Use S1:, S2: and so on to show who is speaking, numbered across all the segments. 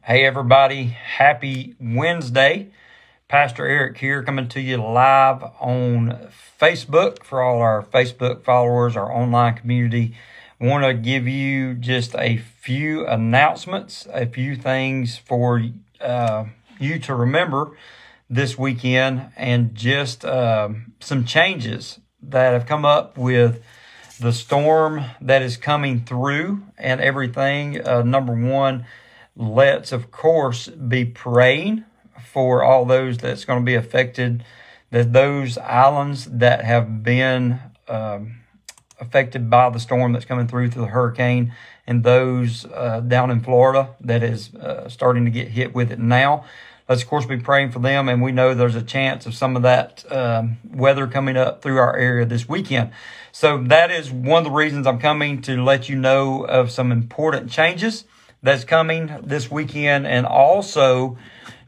S1: Hey everybody, happy Wednesday. Pastor Eric here coming to you live on Facebook for all our Facebook followers, our online community. I want to give you just a few announcements, a few things for you to remember this weekend, and just some changes that have come up with the storm that is coming through and everything. Number one, let's, of course, be praying for all those that's going to be affected, that those islands that have been affected by the storm that's coming through the hurricane, and those down in Florida that is starting to get hit with it now. Let's, of course, be praying for them, and we know there's a chance of some of that weather coming up through our area this weekend. So that is one of the reasons I'm coming, to let you know of some important changes that's coming this weekend, and also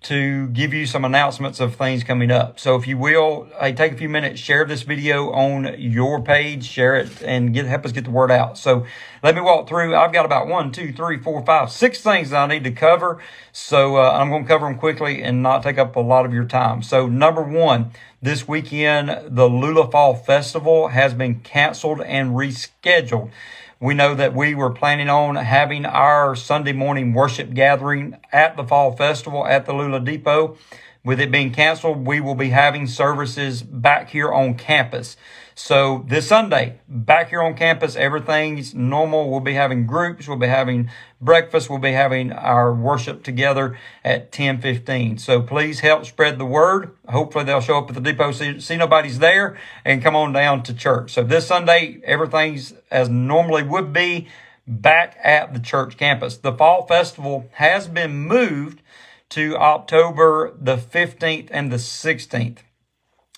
S1: to give you some announcements of things coming up. So if you will, take a few minutes, share this video on your page, share it, and help us get the word out. So let me walk through. I've got about 6 things that I need to cover. So I'm going to cover them quickly and not take up a lot of your time. So number one, this weekend, the Lula Fall Festival has been canceled and rescheduled. We know that we were planning on having our Sunday morning worship gathering at the Fall Festival at the Lula Depot. With it being canceled, we will be having services back here on campus. So this Sunday, back here on campus, everything's normal. We'll be having groups. We'll be having breakfast. We'll be having our worship together at 10:15. So please help spread the word. Hopefully they'll show up at the depot, see nobody's there, and come on down to church. So this Sunday, everything's as normally would be back at the church campus. The Fall Festival has been moved to October the 15th and the 16th.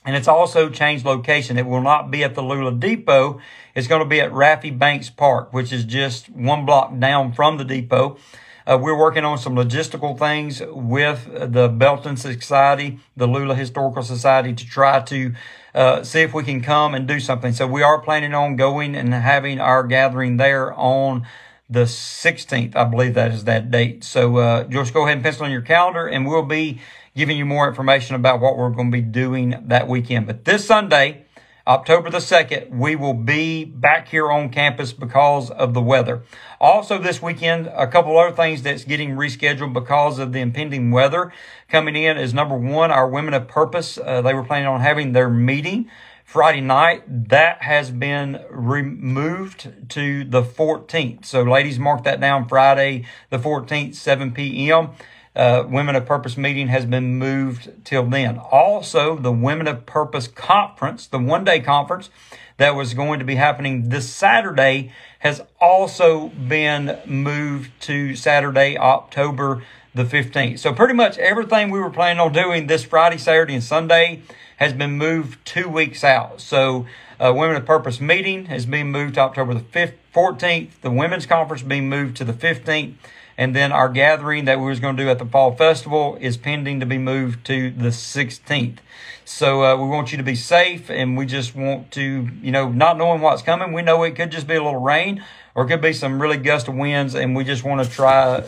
S1: And it's also changed location. It will not be at the Lula Depot. It's going to be at Raffy Banks Park, which is just 1 block down from the depot. We're working on some logistical things with the Belton Society, the Lula Historical Society, to try to see if we can come and do something. So we are planning on going and having our gathering there on the 16th. I believe that is that date. So just go ahead and pencil in your calendar, and we'll be giving you more information about what we're going to be doing that weekend. But this Sunday, October the 2nd, we will be back here on campus because of the weather. Also this weekend, a couple other things that's getting rescheduled because of the impending weather coming in is, number one, our Women of Purpose. They were planning on having their meeting Friday night. That has been removed to the 14th. So ladies, mark that down, Friday the 14th, 7 p.m. Women of Purpose meeting has been moved till then. Also, the Women of Purpose conference, the one-day conference that was going to be happening this Saturday, has also been moved to Saturday, October the 15th. So pretty much everything we were planning on doing this Friday, Saturday, and Sunday has been moved 2 weeks out. So Women of Purpose meeting has been moved to October the 14th. The Women's Conference being moved to the 15th. And then our gathering that we was going to do at the Fall Festival is pending to be moved to the 16th. So we want you to be safe, and we just want to, not knowing what's coming, we know it could just be a little rain, or it could be some really gust of winds, and we just want to try,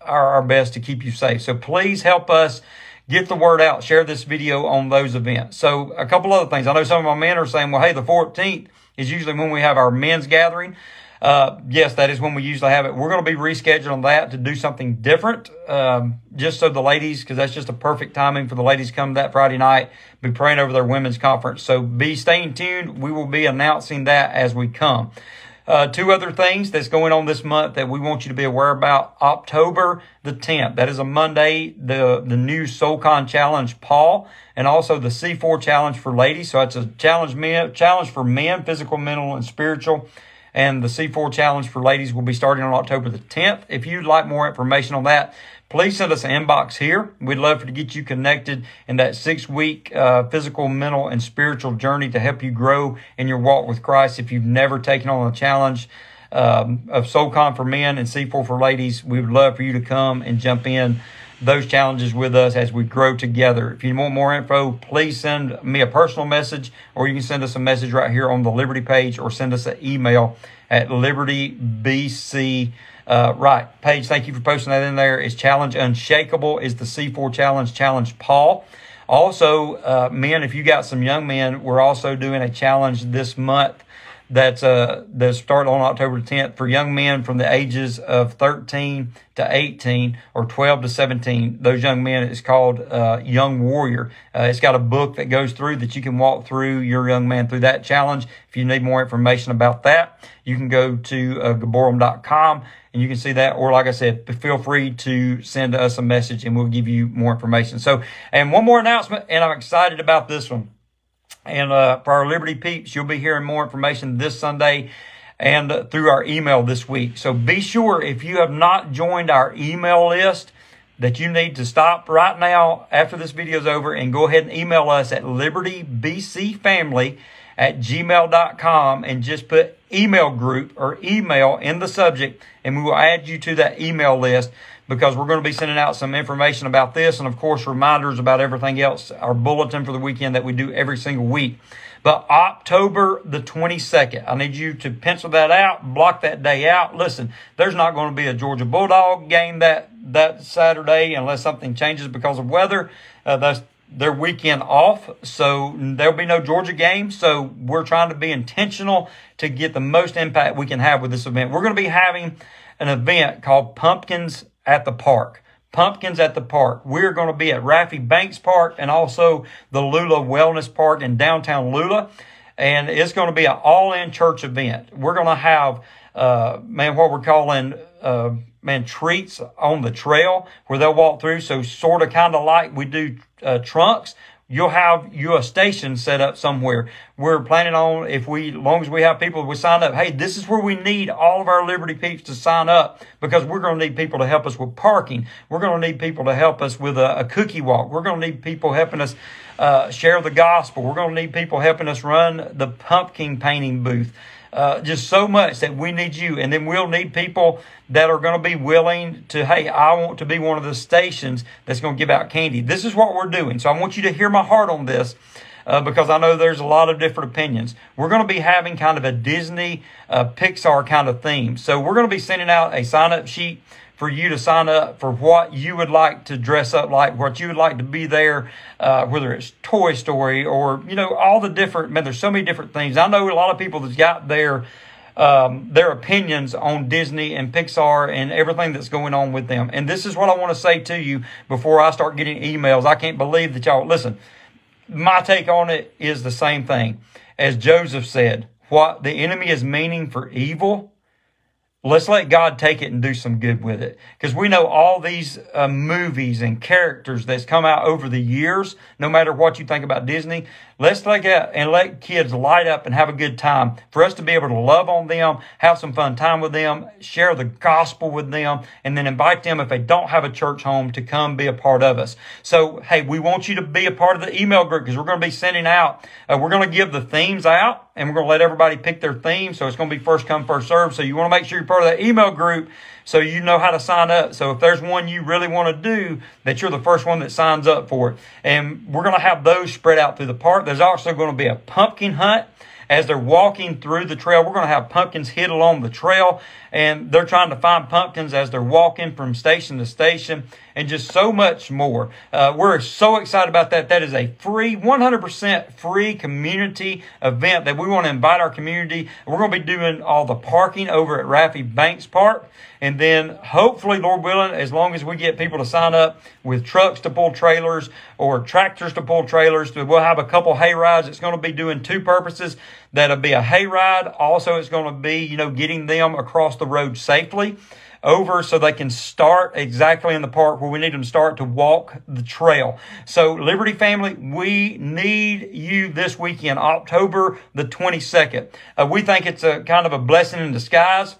S1: our best to keep you safe. So please help us get the word out. Share this video on those events. So a couple other things. I know some of my men are saying, well, hey, the 14th is usually when we have our men's gathering. Yes, that is when we usually have it. We're going to be rescheduling that to do something different, just so the ladies, because that's just a perfect timing for the ladies to come that Friday night, be praying over their women's conference. So be staying tuned. We will be announcing that as we come. 2 other things that's going on this month that we want you to be aware about. October the 10th, that is a Monday, the new SoulCon Challenge Paul, and also the C4 Challenge for ladies. So it's a challenge for men, physical, mental, and spiritual. And the C4 Challenge for ladies will be starting on October the 10th. If you'd like more information on that, please send us an inbox here. We'd love to get you connected in that 6-week physical, mental, and spiritual journey to help you grow in your walk with Christ. If you've never taken on a challenge of SoulCon for men and C4 for ladies, we would love for you to come and jump in those challenges with us as we grow together. If you want more info, please send me a personal message, or you can send us a message right here on the Liberty page, or send us an email at libertybc Right, Paige, thank you for posting that in there. Is Challenge Unshakable is the C4 Challenge. Challenge Paul. Also, men, if you got some young men, we're also doing a challenge this month that's starting on October 10th for young men from the ages of 13 to 18 or 12 to 17. Those young men, it's called Young Warrior. It's got a book that goes through that you can walk through your young man through that challenge. If you need more information about that, you can go to gaborum.com and you can see that. Or like I said, feel free to send us a message and we'll give you more information. So, and one more announcement, and I'm excited about this one. And for our Liberty peeps, you'll be hearing more information this Sunday and through our email this week. So be sure, if you have not joined our email list, that you need to stop right now after this video is over and go ahead and email us at libertybcfamily@gmail.com and just put email group or email in the subject, and we will add you to that email list, because we're going to be sending out some information about this and, of course, reminders about everything else, our bulletin for the weekend that we do every single week. But October the 22nd, I need you to pencil that out, block that day out. Listen, there's not going to be a Georgia Bulldog game that Saturday unless something changes because of weather. That's their weekend off, so there'll be no Georgia game. So we're trying to be intentional to get the most impact we can have with this event. We're going to be having an event called Pumpkins at the Park. Pumpkins at the Park. We're going to be at Raffy Banks Park and also the Lula Wellness Park in downtown Lula. And it's going to be an all-in church event. We're going to have, what we're calling, treats on the trail where they'll walk through. So sort of kind of like we do trunks. You'll have a station set up somewhere. We're planning on, as long as we have people, we sign up. Hey, this is where we need all of our Liberty peeps to sign up, because we're going to need people to help us with parking. We're going to need people to help us with a cookie walk. We're going to need people helping us share the gospel. We're going to need people helping us run the pumpkin painting booth. Just so much that we need you. And then we'll need people that are going to be willing to, hey, I want to be one of the stations that's going to give out candy. This is what we're doing. So I want you to hear my heart on this, because I know there's a lot of different opinions. We're going to be having kind of a Disney, Pixar kind of theme. So we're going to be sending out a sign-up sheet for you to sign up for what you would like to dress up like, what you would like to be there, whether it's Toy Story or, all the different, man, there's so many different things. I know a lot of people that's got their opinions on Disney and Pixar and everything that's going on with them. And this is what I want to say to you before I start getting emails. I can't believe that y'all, listen, my take on it is the same thing. As Joseph said, what the enemy is meaning for evil, let's let God take it and do some good with it. Because we know all these movies and characters that's come out over the years, no matter what you think about Disney, let's take it and let kids light up and have a good time. For us to be able to love on them, have some fun time with them, share the gospel with them, and then invite them, if they don't have a church home, to come be a part of us. So, hey, we want you to be a part of the email group, because we're going to be sending out, we're going to give the themes out, and we're going to let everybody pick their theme. So it's going to be first come, first serve. So you want to make sure you're part of that email group so you know how to sign up. So if there's one you really want to do, that you're the first one that signs up for it. And we're going to have those spread out through the park. There's also going to be a pumpkin hunt. As they're walking through the trail, we're going to have pumpkins hid along the trail, and they're trying to find pumpkins as they're walking from station to station, and just so much more. We're so excited about that. That is a free, 100% free community event that we want to invite our community. We're going to be doing all the parking over at Raffy Banks Park. And then hopefully, Lord willing, as long as we get people to sign up with trucks to pull trailers or tractors to pull trailers, we'll have a couple hay rides. It's going to be doing two purposes. That'll be a hay ride. Also, it's going to be, getting them across the road safely over so they can start exactly in the park where we need them to start to walk the trail. So, Liberty family, we need you this weekend, October the 22nd. We think it's a kind of a blessing in disguise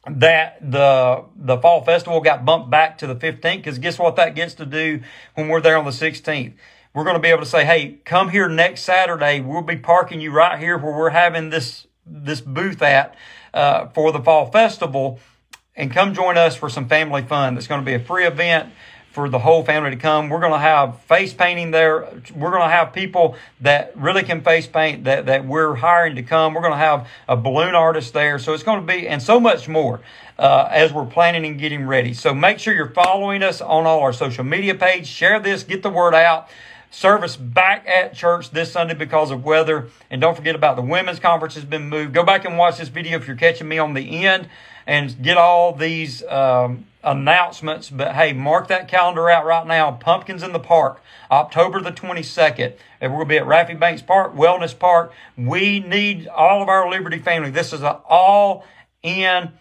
S1: that the fall festival got bumped back to the 15th, because guess what that gets to do when we're there on the 16th? We're going to be able to say, hey, come here next Saturday. We'll be parking you right here where we're having this booth at for the fall festival, and come join us for some family fun. That's going to be a free event for the whole family to come. We're going to have face painting there. We're going to have people that really can face paint that we're hiring to come. We're going to have a balloon artist there. So it's going to be, and so much more as we're planning and getting ready. So make sure you're following us on all our social media pages. Share this, get the word out. Service back at church this Sunday because of weather. And don't forget about the women's conference has been moved. Go back and watch this video if you're catching me on the end and get all these announcements. But hey, mark that calendar out right now. Pumpkins in the Park, October the 22nd. And we're going to be at Raffy Banks Park, Wellness Park. We need all of our Liberty family. This is an all-in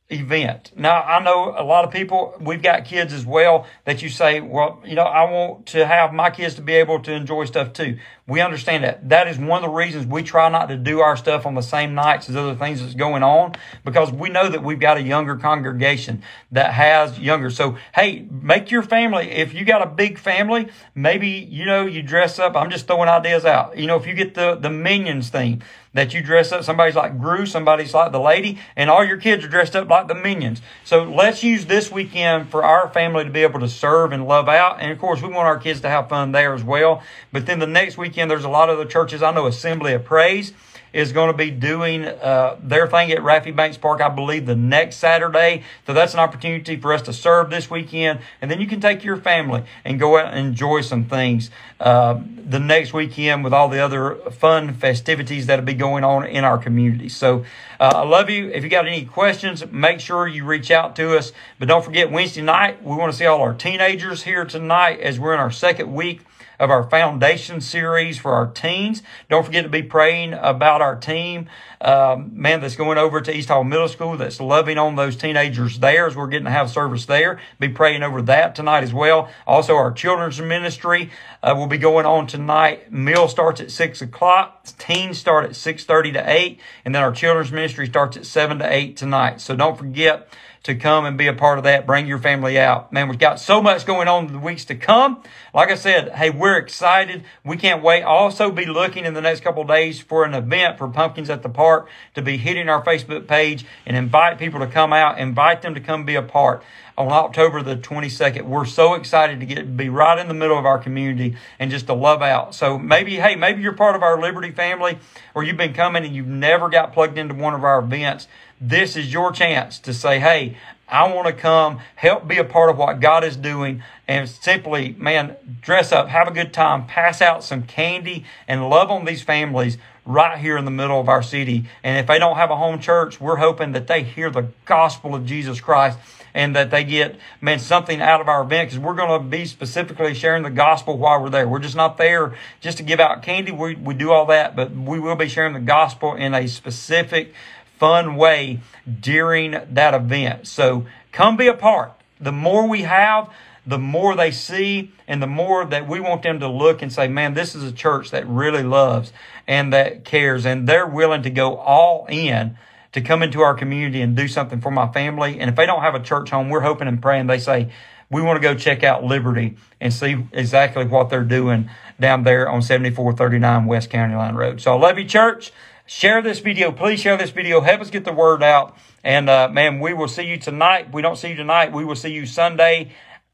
S1: event. Now, I know a lot of people, we've got kids as well, that you say, well, you know, I want to have my kids to be able to enjoy stuff too. We understand that. That is one of the reasons we try not to do our stuff on the same nights as other things that's going on, because we know that we've got a younger congregation that has younger. So, hey, make your family, if you got a big family, maybe, you know, you dress up. I'm just throwing ideas out. You know, if you get the Minions theme, that you dress up, somebody's like Gru, somebody's like the lady, and all your kids are dressed up like the Minions. So let's use this weekend for our family to be able to serve and love out. And of course, we want our kids to have fun there as well. But then the next weekend, there's a lot of the churches. I know Assembly of Praise is going to be doing their thing at Raffy Banks Park, I believe, the next Saturday. So that's an opportunity for us to serve this weekend. And then you can take your family and go out and enjoy some things the next weekend with all the other fun festivities that'll be going on in our community. So I love you. If you got any questions, make sure you reach out to us. But don't forget, Wednesday night, we want to see all our teenagers here tonight as we're in our second week of our foundation series for our teens. Don't forget to be praying about our team, that's going over to East Hall Middle School, that's loving on those teenagers there as we're getting to have service there. Be praying over that tonight as well. Also, our children's ministry will be going on tonight. Meal starts at 6 o'clock. Teens start at 6:30 to 8. And then our children's ministry starts at 7 to 8 tonight. So don't forget to come and be a part of that. Bring your family out. Man, we've got so much going on in the weeks to come. Like I said, hey, we're excited. We can't wait. Also be looking in the next couple of days for an event for Pumpkins at the Park to be hitting our Facebook page and invite people to come out, invite them to come be a part on October the 22nd. We're so excited to be right in the middle of our community and just to love out. So maybe you're part of our Liberty family, or you've been coming and you've never got plugged into one of our events. This is your chance to say, hey, I want to come, help be a part of what God is doing, and simply, man, dress up, have a good time, pass out some candy, and love on these families right here in the middle of our city. And if they don't have a home church, we're hoping that they hear the gospel of Jesus Christ and that they get, something out of our event, because we're going to be specifically sharing the gospel while we're there. We're just not there just to give out candy. We do all that, but we will be sharing the gospel in a specific fun way during that event. So come be a part. The more we have, the more they see, and the more that we want them to look and say, man, this is a church that really loves and that cares, and they're willing to go all in to come into our community and do something for my family. And if they don't have a church home, we're hoping and praying they say, we want to go check out Liberty and see exactly what they're doing down there on 7439 West County Line Road. So I love you, church. Share this video. Please share this video. Help us get the word out. And, we will see you tonight. If we don't see you tonight, we will see you Sunday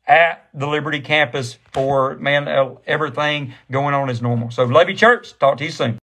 S1: at the Liberty campus for, everything going on as normal. So love you, church. Talk to you soon.